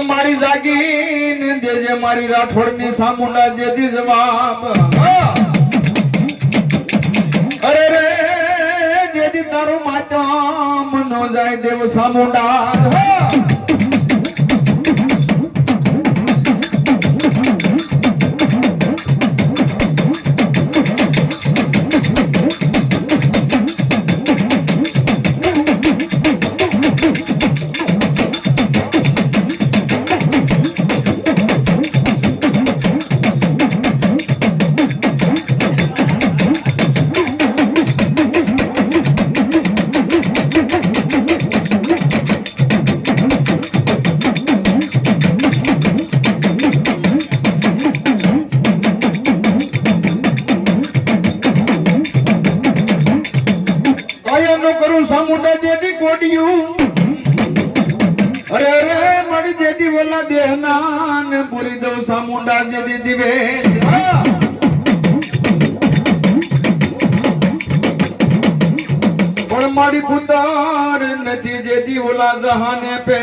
મારી જાગીને જે મારી રાઠોડની સામુંડા જેથી જવાબ અરે રે જેથી તારું માતામ નો જાય દેવ સામુંડા સામુંડા જેથી કોડિયું અરે રે મારી જેથી વલા દેહના ને પૂરી દઉં સામુંડા જેથી દિવે પણ મારી પુતાર નથી જેથી વલા જહાને પે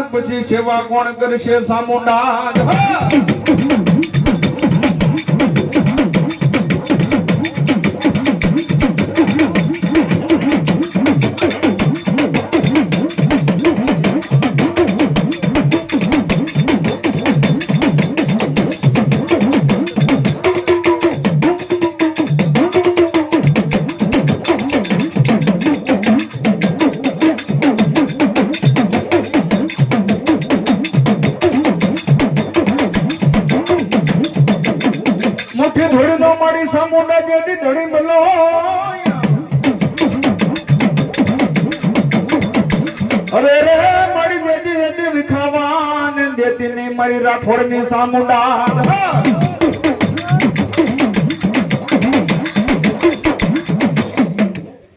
પછી સેવા કોણ કરશે સામુંડા સામુંડા જેથી ધડી મલો અરે રે મારી જેથી જેથી વિખાવા ને દેતી નહીં મારી રાઠોડની સામુંડા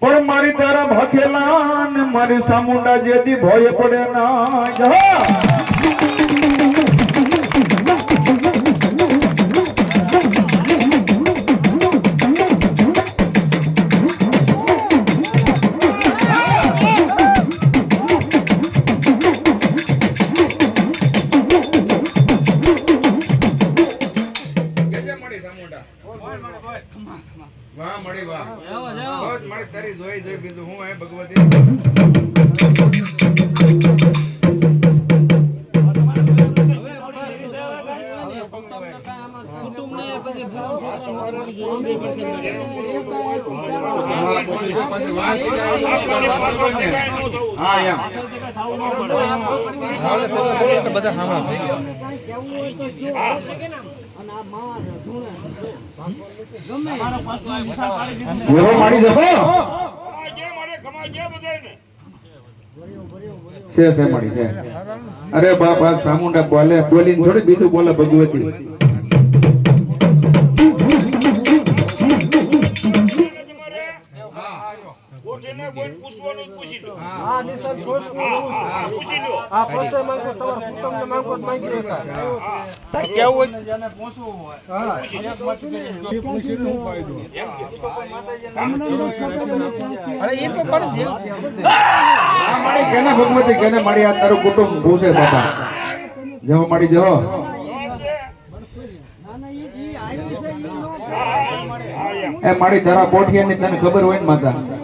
પણ મારી તારા ભાખેલા ને મારી સામુંડા જેથી ભોય પડે ના વાહ મળી વાહ બસ મળી તારી જોઈ જોઈ બીજું હું હે ભગવતી અરે બાપા સામુંડા બોલે બોલીને થોડી બીજું બોલે ભગવતી ભગવતી કેને મારી આ તારું કુટુંબ પૂછે બાપા જવો મારી જવો એ મારી ધરા કોઠિયાની તને ખબર હોય ને માતા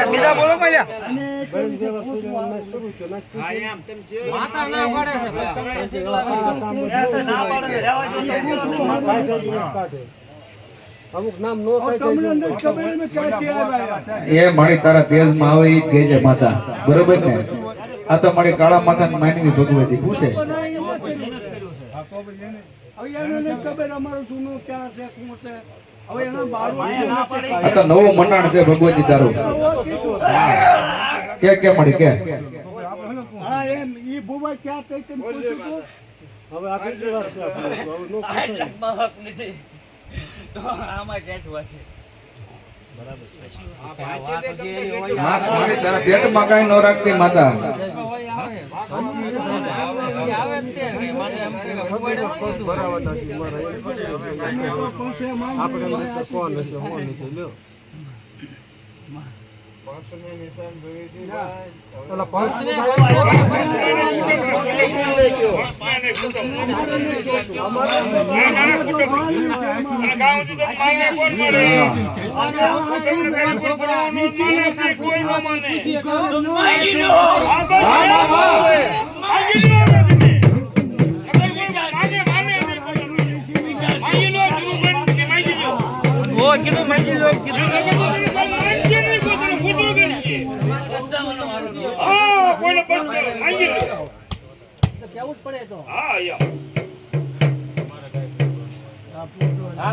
બીજા બોલો પહેલા અમુક નામ નો એ મારી તારા તેજમાં આવે ઈ જ કહે છે માતા બરોબર ને આ તો મારી કાળા માતા માનવી ભગવતી પૂછે આ તો નવું મંડાણ છે ભગવતી તારું કે મળી કે હવે આખી વાત છે તો આમાં ખેંચવા છે મારી તારા પેટમાં કાંઈ ન રાખતી માતા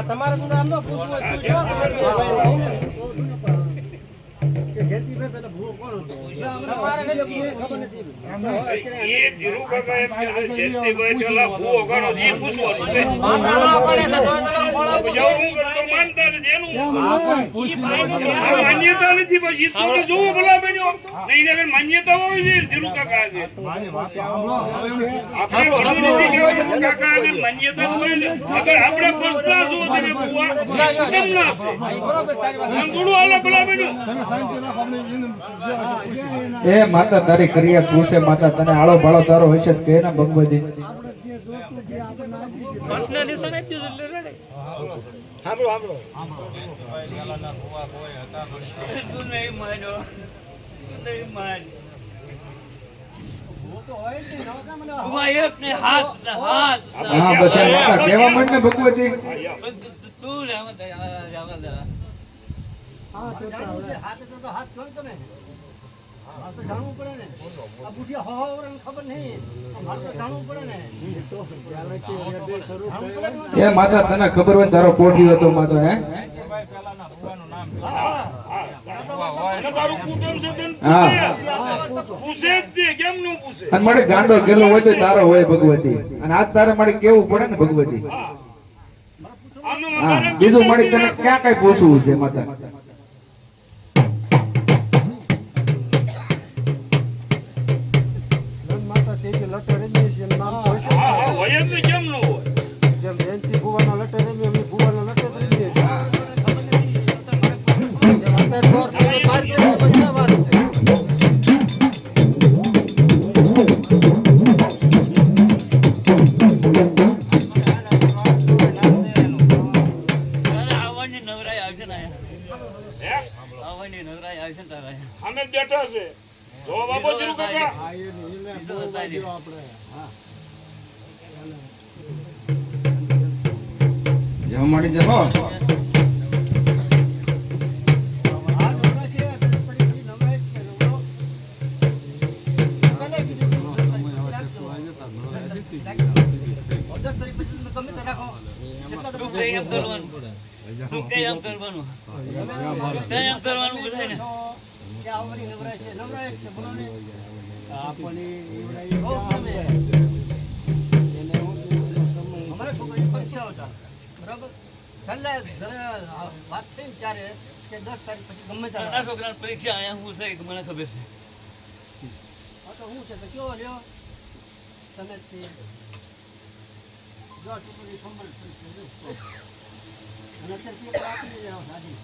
તમારે શું નામ નો પૂછવું માન્યતા નથી પછી જોવું ભલા બન્યો નહીં અગર માન્યતા હોય છે ધીરુ કાકા આગળ કાકા આગળ માન્યતા હોય છે અગર આપણે પસ્તા છો તમે બુઆ કેમ ના છો આમ થોડું હાલે ભલા બન્યો એ માતા તારી કરિયા પૂછે માતા તને આળો ભાળો તારો હોય છે કે ના ભગવતી તું નહીં માન્યો નહીં માન એક ને હાથ હાથ હા બસ એ માતા કેવા માંડ ને ભગવતી તું રામ જાણવું પડે ને આ બુઢિયા હોવાનું ખબર નહીં મારે તો જાણવું પડે ને એ માતા તને ખબર હોય તારો પોઢી હતો માતા હે તારું કુટુંબ છે તેમ હા પૂછે જ તે કેમ નું પૂછે અને મારે ગાંડો ગેલો હોય તો તારો હોય ભગવતી અને આજ તારે મારે કેવું પડે ને ભગવતી હા બીજું મારી તને ક્યાં કઈ પૂછવું છે માતા હોય જ કેમ નું હોય જેમ જયંતિ ભુવાનો લટે રમી એમની ભુવાનો લટે જ રમી આવવાની નવરાઈ આવશે ને આવવાની નવરાઈ આવશે ને તારા અમે બેઠા છે જો બાબો ધીરુ કાકા જવા મળી જવો તું કઈ એમ કરવાનું બધાને છોકરા પરીક્ષા અહીંયા હું છે મને ખબર છે હું છે તો કેવો લ્યો તમે જો છોકરી ખબર અને અત્યારે આપી જાઓ સાદી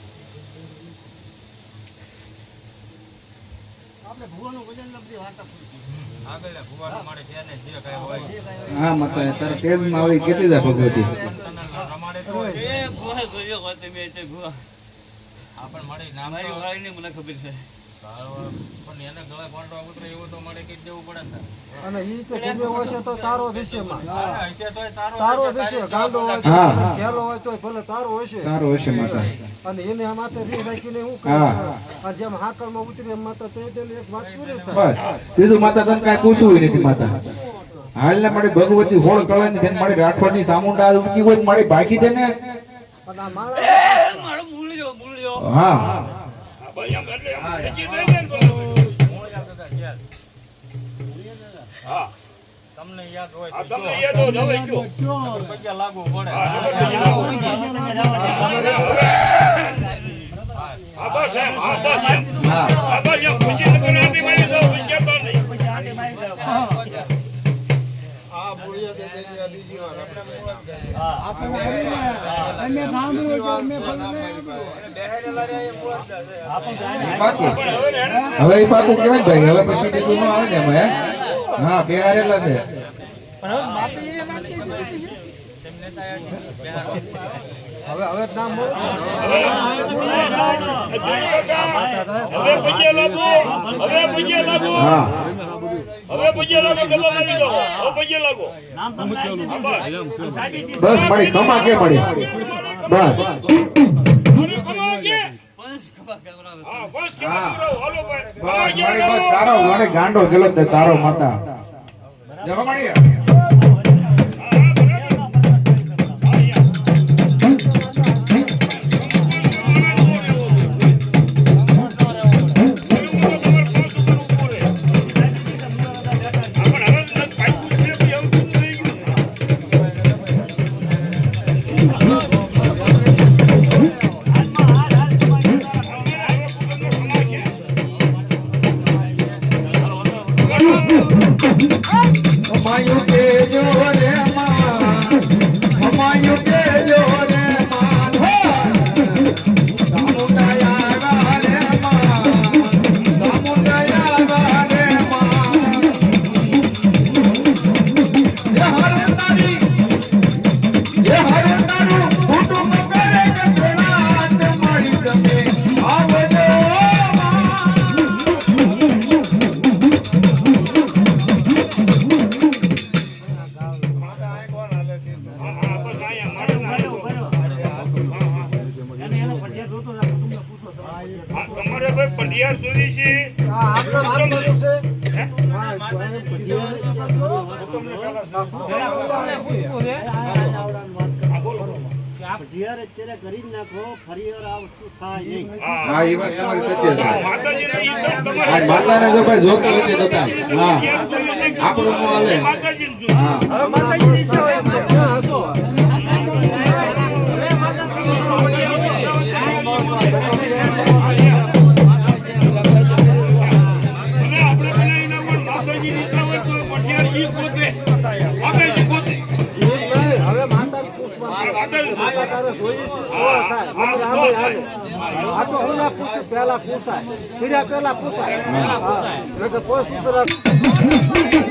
આપણે ભુવાનું વજન લબડી વાર્તા પૂરી. હા માતા તારે તેજમાં આવી કેટલી દા ભગવતી એ ભૂવા જોયો હોત તમે તે ભૂવા મારી વાળીની મને ખબર છે અને ઈ તો ભૂવે હોય છે તો તારો થશે માં. તારો થશે ગાંડો હોય તો હા. ખેલો હોય તો ભલે તારો હશે. સારું હશે માતા અને એને આ માથે રી રાખીને હું હા. આ જેમ હાકરમાં ઉતરી એમ માતા તે તેની એક વાત પૂરી થાય. બસ બીજું માતા તને કાંઈ પૂછવું નથી માતા હાલ ને મારી ભગવતી હોળ કળે ને તેને મારી રાઠોડની સામુંડા ઉડકી હોય ને મારી બાકી છે ને અને આ માણસ મારો મૂળ્યો હા ભાઈ આમ એટલે આમ લખી દે ને બોલો. હા તમને યાદ હોય આ તમને યાદ હોય તો હવે કયો પગ્યા લાગુ પડે હા બસ એમ હા બસ એમ હા હા બસ એમ ખુશી નગર આદિ માં જાવ પછી કહેતો નહીં આ બોળિયા દે દે બીજી વાર પાકું પણ હવે ને હવે એ પાકું કેવાય ભાઈ હવે પછી બીજું ન આવે ને એમાં હે? હા બે હારેલા છે હવે નામ બોલ. હવે પગે લાગો હવે પગે લાગો હા હવે પગે લાગો ડબલ લાગી જાઓ હવે પગે લાગો બસ મળી કમા કે મળી બસ અરે કમાઓ કે પંચ ખબર કરાવે હા બસ કે હાલો ભાઈ બસ મળી બસ તારો મને ગાંડો ગેલો તે તારો માતા જવા મળી માયું કે જો રે માં માયું કે જો રે માં સામુંડાયા રે માં સામુંડાયા રે માં ये हर तारू कुटुंब करे के प्रणत मળી તમે આવજો તમારે ભાઈ પઢિયાર સુધી છે આ આપણે વાત કરું છે. હે? હા, ભજીયારે અત્યારે કરી જ નાખો ફરી વાર આ વસ્તુ થાય નહીં. હા એ વાત તમારી સત્ય છે માતાજીને ઈશાન તમારે આ માતાને જો ભાઈ જોતો નથી જોતા હા આપણું નો હાલે માતાજીને જોઈએ. હા હવે માતાજીની ઈચ્છા હોય એટલે ક્યાં હસો? અને આપણે બનાવીને પણ માતાજીની ઈચ્છા હોય તો પઢિયાર ઈ પોતે માતાજી પોતે હવે માતા પૂછવાનું. માતા તારે જોઈ છે તો થાય. નકર આમે હાલે. આ તો હું ના પૂછું પહેલા પૂછાય ફીર્યા પહેલા પૂછાય હા નકર પોસ્ટ તરફ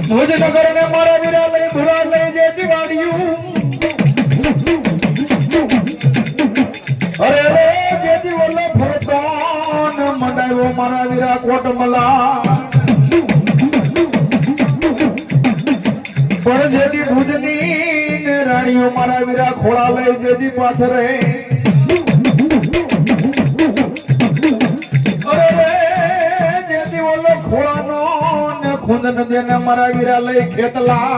મુજ નગર ને મારા વીરા લઈ ભુરા લઈ જે દિવાળિયું અરે રે જેથી ઓલો ફરતાન મંડાયો મારા વીરા કોટમલા પણ જેથી ભુજની ને રાણીઓ મારા વીરા ખોળા લઈ જેથી પાથરે અરે રે જેથી ઓલો ખોળાનો ને ખુંદ નદીને મારા વીરા લઈ ખેતલા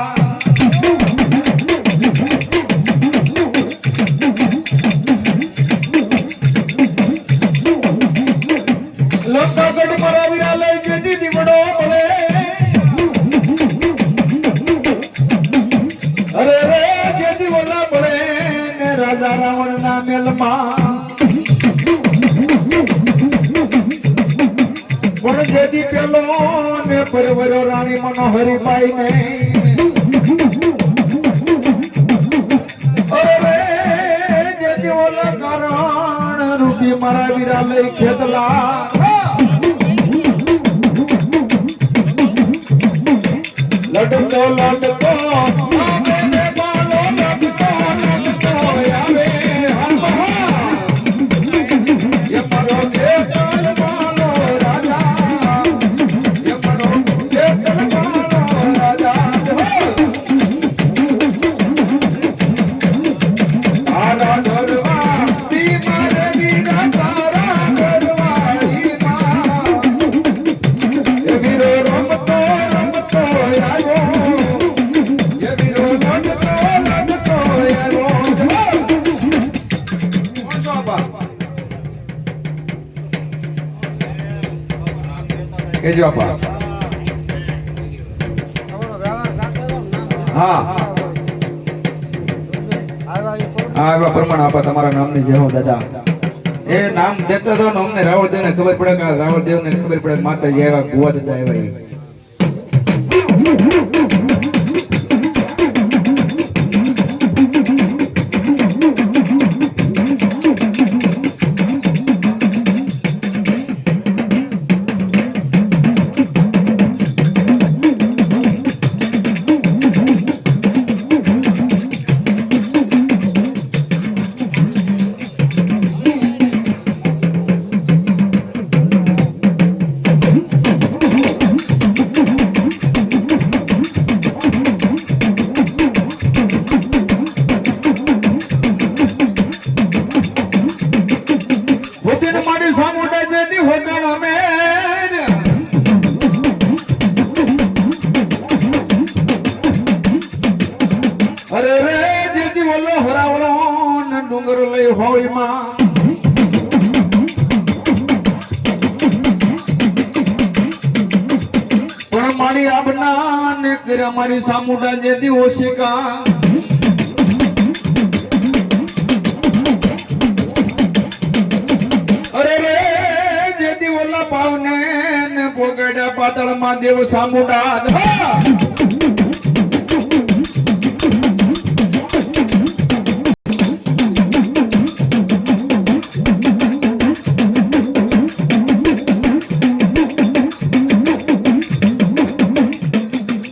લંકાગઢ મારા વીરા લઈ જેથી દીવડો મળે અરે રે જેથી ઓલા મળે ને રાજા રાવણ ના મેલમાં પણ જેથી પેલો ને પરવરો રાણી મનોહરી બાઈ ને અરે જેથી ઓલા કારણ રૂપી મારા વીરા લઈ ખેતલા લડતો લડતો આવે રે બાલો લડતો લડતો આવે હરમહા એ મારો ખેતલ બાલો રાજા એ મારો ખેતલ બાલો રાજા તારા ઘરવા તી મારે વીરા તારા ઘરવા ઈ માં એ વીરો રમતો રમતો આવ્યો એ વીરો રમતો રમતો આવ્યો કેજો આપા તમારો વ્યવહાર રાખો ને. હા આવ્યા એ પર- હા એવા પ્રમાણ આપા તમારા નામની જય હો દાદા એ નામ દેતા તો ને અમને રાવળદેવ ને ખબર પડે કે આ રાવળદેવ ને ખબર પડે કે માતાજી આવ્યા ભુવા દાદા આવ્યા ઈ. હોતીને મારી સામુંડા જેથી હોતાનો મેર અરે રે જેથી ઓલો હરાવળો ને ડુંગર લઈ હોય માં પણ મારી આબના ને કર્યા મારી સામુંડા જેથી ઓશિકા અરે રે જેથી ઓલા પાવને ને પોગડા પાતળમાં દેવ સામુંડા હા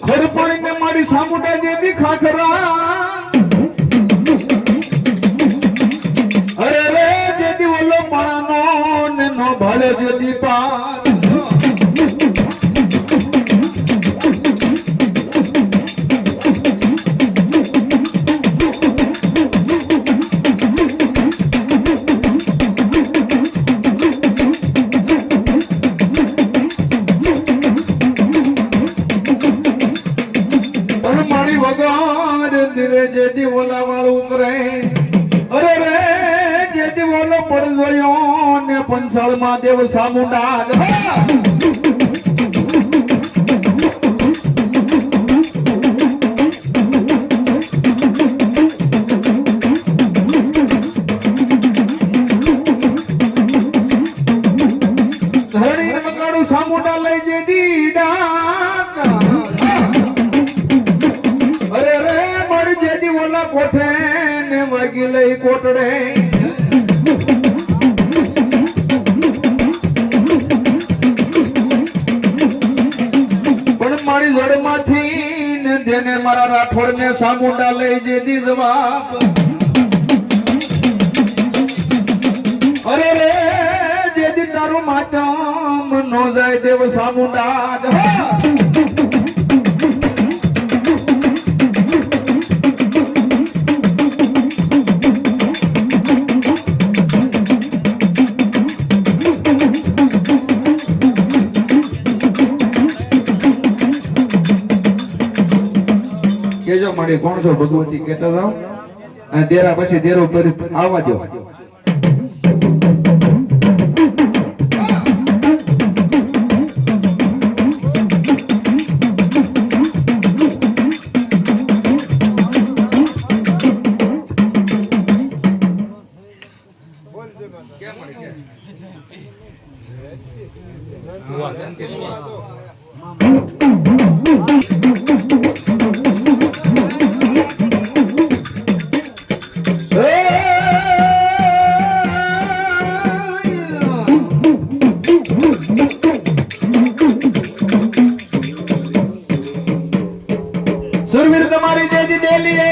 ખરપડીને મારી સામુંડા જેથી ખાખરા અરે રે જેથી ઓલો પાણાનો ને નો ભાલે જેથી પાર પણ મારી વગર ધીરે જેથી ઓલા વાળું કરે અરે રે જેથી ઓલો પડઝોયો ને પંસાળમાં દેવ સામુંડા હા ધરણી મકાડું સામુંડા લઈ જેથી ડાકા અરે રે મળ જેથી ઓલા કોઠે ને વાગી લઈ કોટડે પણ મારી જડમાંથી ને તેને મારા રાઠોડ ને સામુંડા લઈ જેથી જવાબ અરે રે જેથી તારું માતમ નો જાય દેવ સામુંડા હા કેજો મારી કોણ છો ભગવતી કેતા જાઓ અને તેરા પછી તેરો કરી આવવા દો બોલ દે માતા. ડેલીએ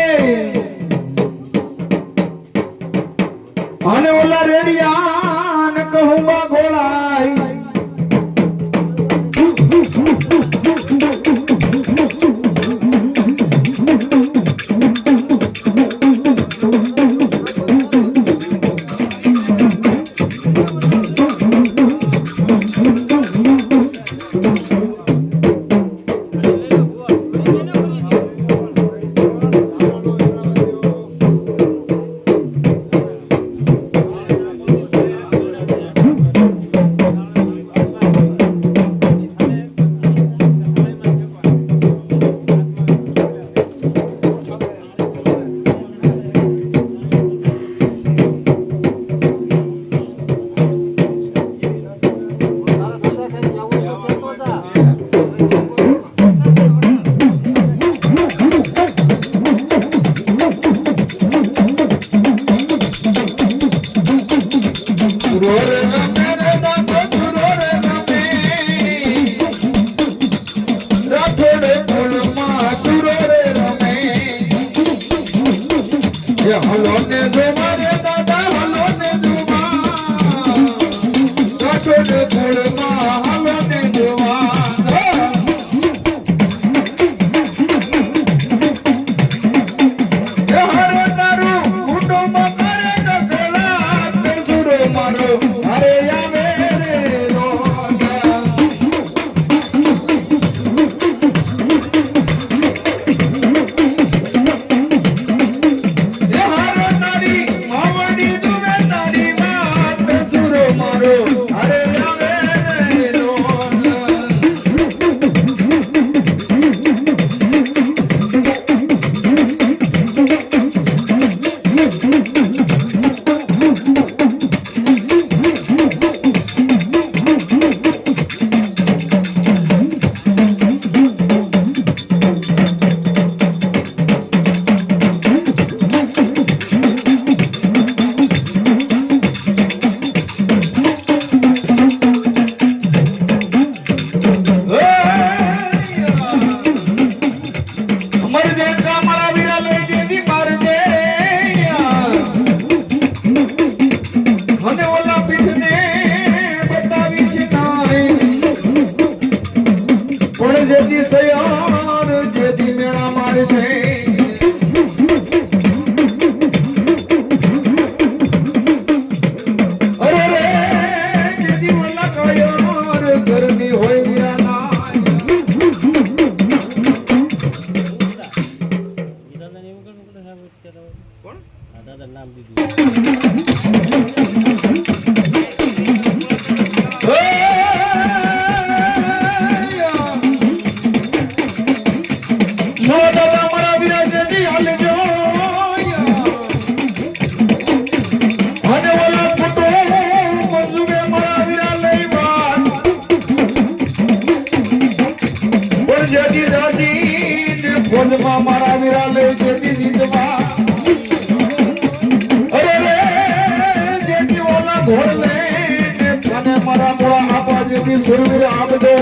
અને ઓલા રેડિયા ને કહું બા ગોળાઈ હલો ને જોવા રે દાદા હલો ને જોવા કાટોડ ફૂલમાં હલો ને જોવા હરો તારું કુટુંબ કરે ડગલા તે સુરો મારો અરે આવે રે રોજા જેથી સયાર જેથી મેળા મારે છે અરે રે જેથી વલ્લા કાયર ઘરની હોય વીરાના દાદા નામ દીધું મારા વીરા લે જેથી જીતવા અરે રે જેથી ઓલા ઘોડ લે અને મારા મોળા આપવા જેથી સુરવીર આપજો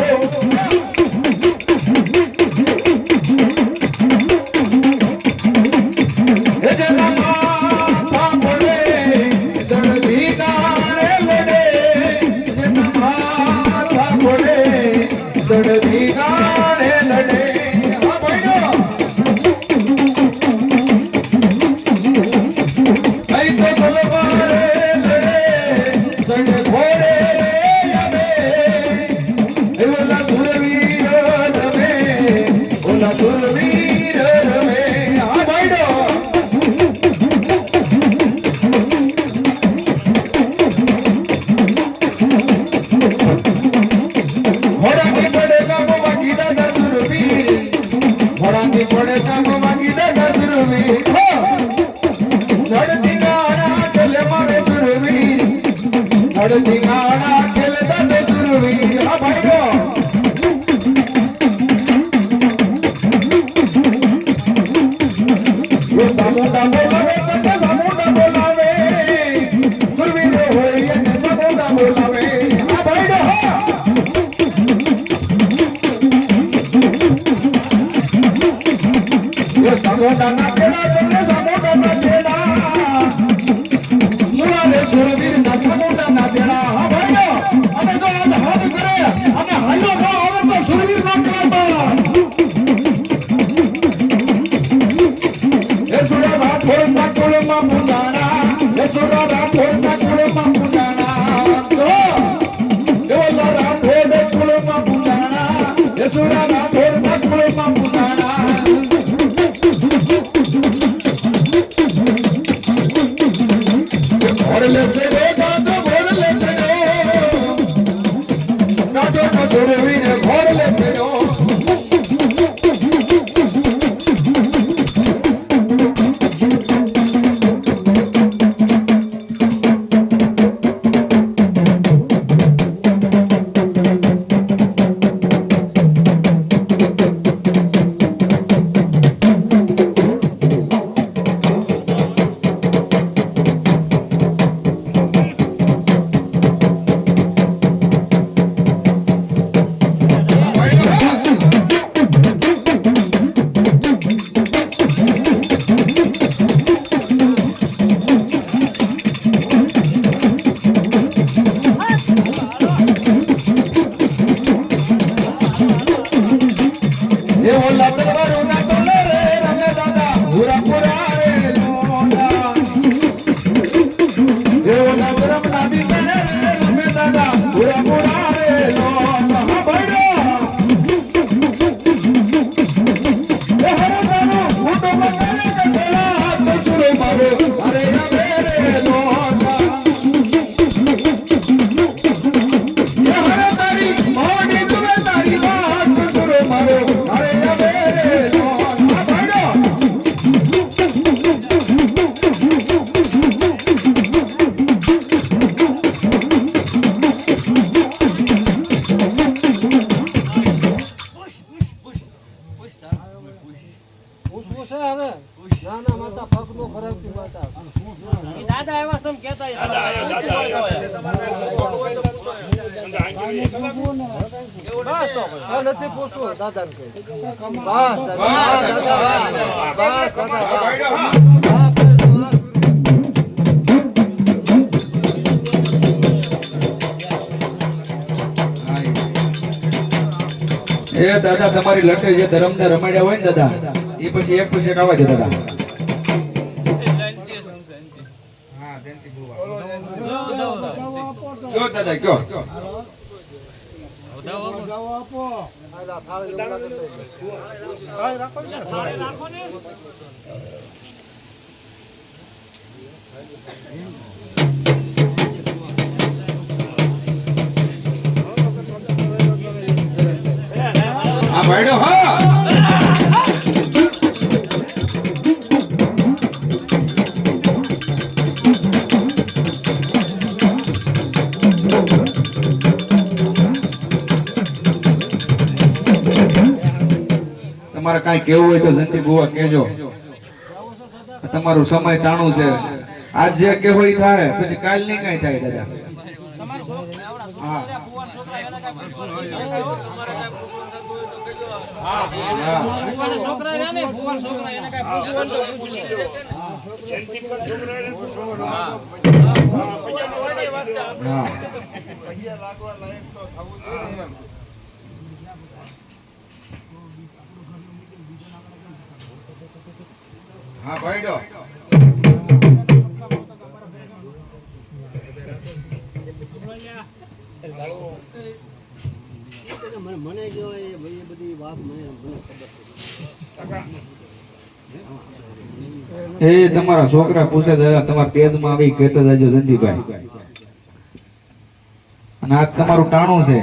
સામોડાના પેલા તમને સામોડાના પેલા મુલાને સુરવીર ના સામોડાના પેલા હા ભાઈઓ અમે તો આજ હાથ કરે અને હાલો તો હવે તો સુરવીર ના કહેવાતા એ સુરા રાઠોડ ના કુળમાં મુંડાણા એ સુરા રાઠોડ ના કુળમાં મુંડાણા તો એવો રાઠોડ કુળમાં મુંડાણા એ સુરા રાઠોડ ના કુળમાં મુંડાણા ભોરલે છે રે દાદો ભોરલે છે દાદો નો સુરવીર ભોરલે છે દાદા એવા તમે કહેતા નથી પૂછવું દાદા એ દાદા તમારી લટે જે ધર્મને રમાડ્યા હોય ને દાદા એ પછી એક આવવા દે દાદા કયો દાદા કયો હા ભાઈડો હા તમારે કાંઈ કેવું હોય તો જંતી બુવા કહેજો તમારું સમય ટાણું છે આજ જે કેવો ઈ થાય પછી કાલ નહીં કાંઈ થાય દાદા હા ભાઈડો મને જો એ બધી વાત મને ખબર એ તમારા છોકરા પૂછે તમારા પેજમાં આવી કહેતા જાજો સંજીભાઈ અને આ તમારું ટાણું છે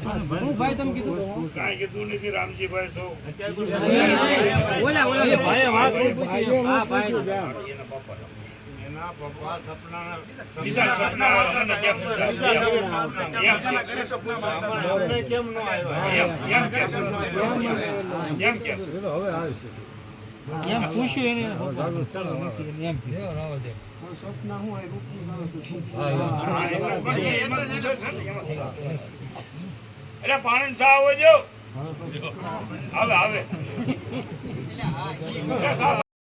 હું ભાઈ તમે કીધું કાંઈ કીધું નથી રામજીભાઈ સૌ ઓલા ભાઈ વાત પૂછી હા ભાઈ બીજા સપના આવતા ને કેમ કેમ ન આવ્યો એમ કે એમ પૂછ્યું એને અરે પાણી સા આવો જો આવે